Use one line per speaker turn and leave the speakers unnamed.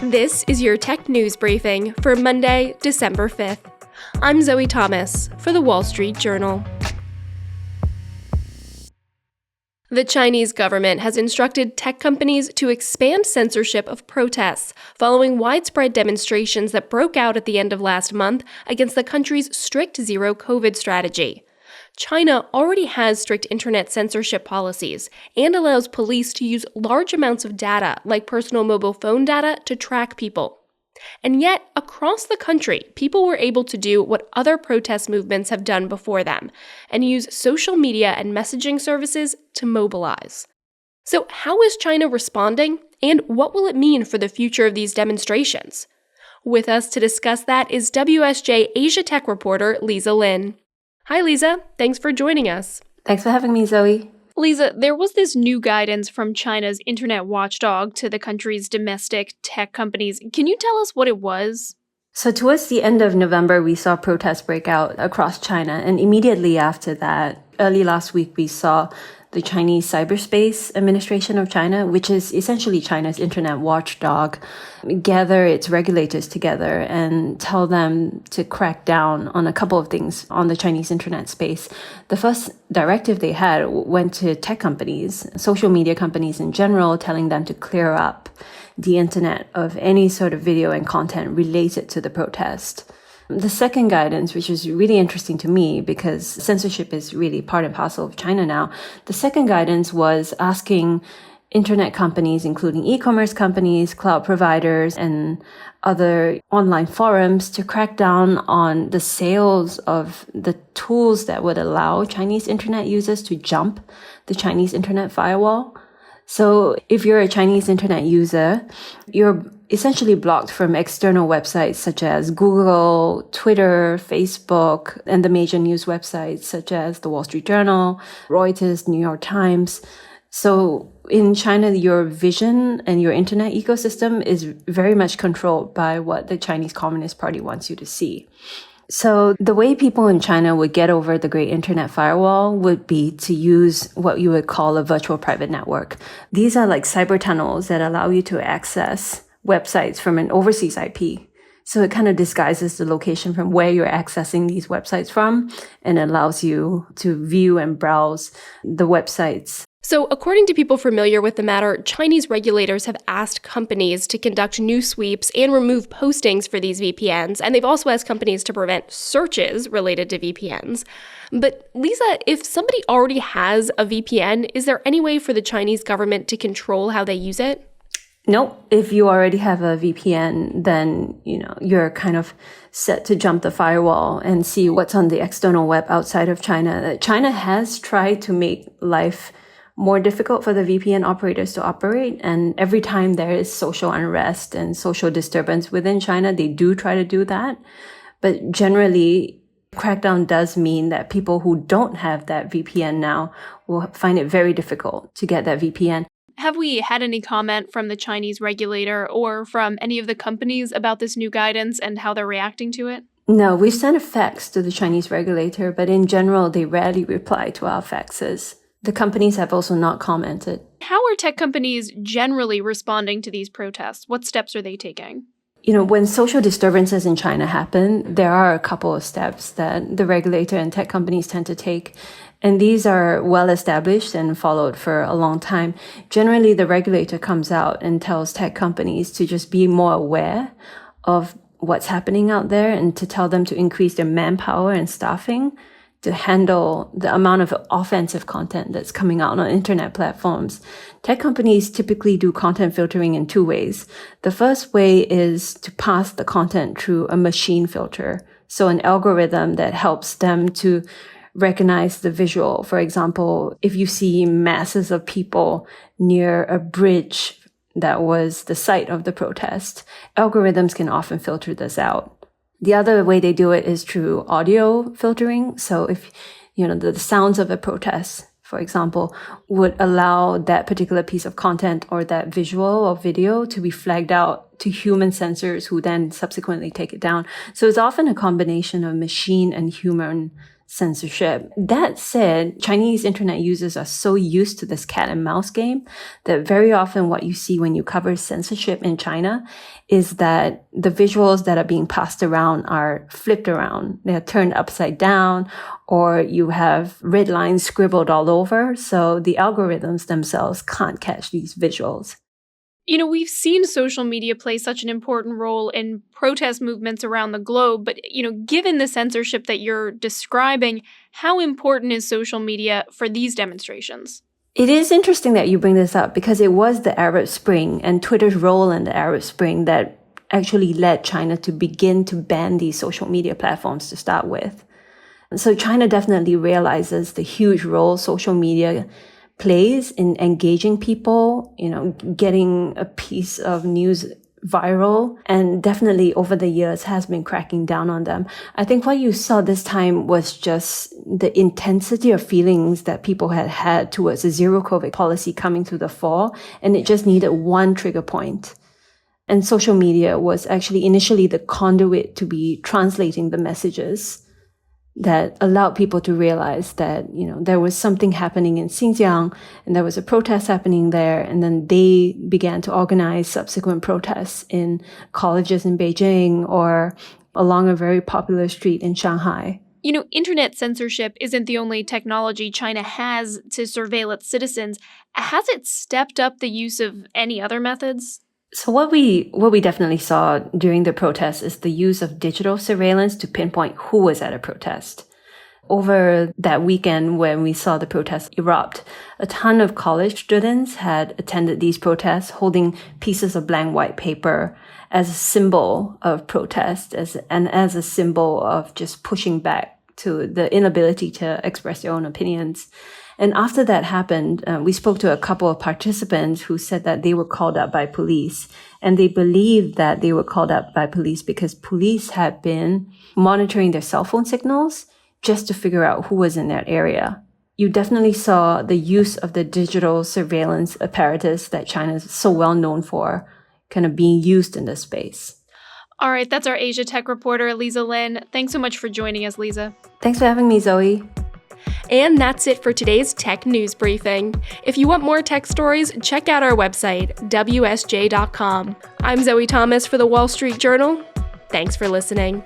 This is your tech news briefing for Monday, December 5th. I'm Zoe Thomas for the Wall Street Journal. The Chinese government has instructed tech companies to expand censorship of protests following widespread demonstrations that broke out at the end of last month against the country's strict zero-COVID strategy. China already has strict internet censorship policies and allows police to use large amounts of data, like personal mobile phone data, to track people. And yet, across the country, people were able to do what other protest movements have done before them and use social media and messaging services to mobilize. So how is China responding, and what will it mean for the future of these demonstrations? With us to discuss that is WSJ Asia tech reporter Liza Lin. Hi, Liza. Thanks for joining us.
Thanks for having me, Zoe.
Liza, there was this new guidance from China's internet watchdog to the country's domestic tech companies. Can you tell us what it was?
So towards the end of November, we saw protests break out across China. And immediately after that, early last week, we saw the Chinese Cyberspace Administration of China, which is essentially China's internet watchdog, gather its regulators together and tell them to crack down on a couple of things on the Chinese internet space. The first directive they had went to tech companies, social media companies in general, telling them to clear up the internet of any sort of video and content related to the protest. The second guidance, which is really interesting to me because censorship is really part and parcel of China now, the second guidance was asking internet companies, including e-commerce companies, cloud providers, and other online forums to crack down on the sales of the tools that would allow Chinese internet users to jump the Chinese internet firewall. So if you're a Chinese internet user, you're essentially blocked from external websites such as Google, Twitter, Facebook, and the major news websites such as the Wall Street Journal, Reuters, New York Times. So in China, your vision and your internet ecosystem is very much controlled by what the Chinese Communist Party wants you to see. So the way people in China would get over the Great Internet Firewall would be to use what you would call a virtual private network. These are like cyber tunnels that allow you to access websites from an overseas IP. So it kind of disguises the location from where you're accessing these websites from and allows you to view and browse the websites.
So according to people familiar with the matter, Chinese regulators have asked companies to conduct new sweeps and remove postings for these VPNs, and they've also asked companies to prevent searches related to VPNs. But Lisa, if somebody already has a VPN, is there any way for the Chinese government to control how they use it?
Nope. If you already have a VPN, then, you're kind of set to jump the firewall and see what's on the external web outside of China. China has tried to make life more difficult for the VPN operators to operate. And every time there is social unrest and social disturbance within China, they do try to do that. But generally, crackdown does mean that people who don't have that VPN now will find it very difficult to get that VPN.
Have we had any comment from the Chinese regulator or from any of the companies about this new guidance and how they're reacting to it?
No, we've sent a fax to the Chinese regulator, but in general, they rarely reply to our faxes. The companies have also not commented.
How are tech companies generally responding to these protests? What steps are they taking?
When social disturbances in China happen, there are a couple of steps that the regulator and tech companies tend to take. And these are well established and followed for a long time. Generally, the regulator comes out and tells tech companies to just be more aware of what's happening out there and to tell them to increase their manpower and staffing to handle the amount of offensive content that's coming out on internet platforms. Tech companies typically do content filtering in two ways. The first way is to pass the content through a machine filter. So an algorithm that helps them to recognize the visual. For example, if you see masses of people near a bridge that was the site of the protest, algorithms can often filter this out. The other way they do it is through audio filtering. So if, the sounds of a protest, for example, would allow that particular piece of content or that visual or video to be flagged out to human censors who then subsequently take it down. So it's often a combination of machine and human censorship. That said, Chinese internet users are so used to this cat and mouse game that very often what you see when you cover censorship in China is that the visuals that are being passed around are flipped around. They're turned upside down, or you have red lines scribbled all over. So the algorithms themselves can't catch these visuals.
We've seen social media play such an important role in protest movements around the globe, but, given the censorship that you're describing, how important is social media for these demonstrations?
It is interesting that you bring this up because it was the Arab Spring and Twitter's role in the Arab Spring that actually led China to begin to ban these social media platforms to start with. So China definitely realizes the huge role social media plays in engaging people, getting a piece of news viral, and definitely over the years has been cracking down on them. I think what you saw this time was just the intensity of feelings that people had towards the zero COVID policy coming to the fore, and it just needed one trigger point. And social media was actually initially the conduit to be translating the messages that allowed people to realize that, there was something happening in Xinjiang and there was a protest happening there. And then they began to organize subsequent protests in colleges in Beijing or along a very popular street in Shanghai.
Internet censorship isn't the only technology China has to surveil its citizens. Has it stepped up the use of any other methods?
So what we definitely saw during the protests is the use of digital surveillance to pinpoint who was at a protest. Over that weekend when we saw the protests erupt, a ton of college students had attended these protests holding pieces of blank white paper as a symbol of protest and as a symbol of just pushing back to the inability to express their own opinions. And after that happened, we spoke to a couple of participants who said that they were called up by police. And they believed that they were called up by police because police had been monitoring their cell phone signals just to figure out who was in that area. You definitely saw the use of the digital surveillance apparatus that China is so well known for kind of being used in this space.
All right, that's our Asia Tech reporter, Liza Lin. Thanks so much for joining us, Liza.
Thanks for having me, Zoe.
And that's it for today's Tech News Briefing. If you want more tech stories, check out our website, WSJ.com. I'm Zoe Thomas for the Wall Street Journal. Thanks for listening.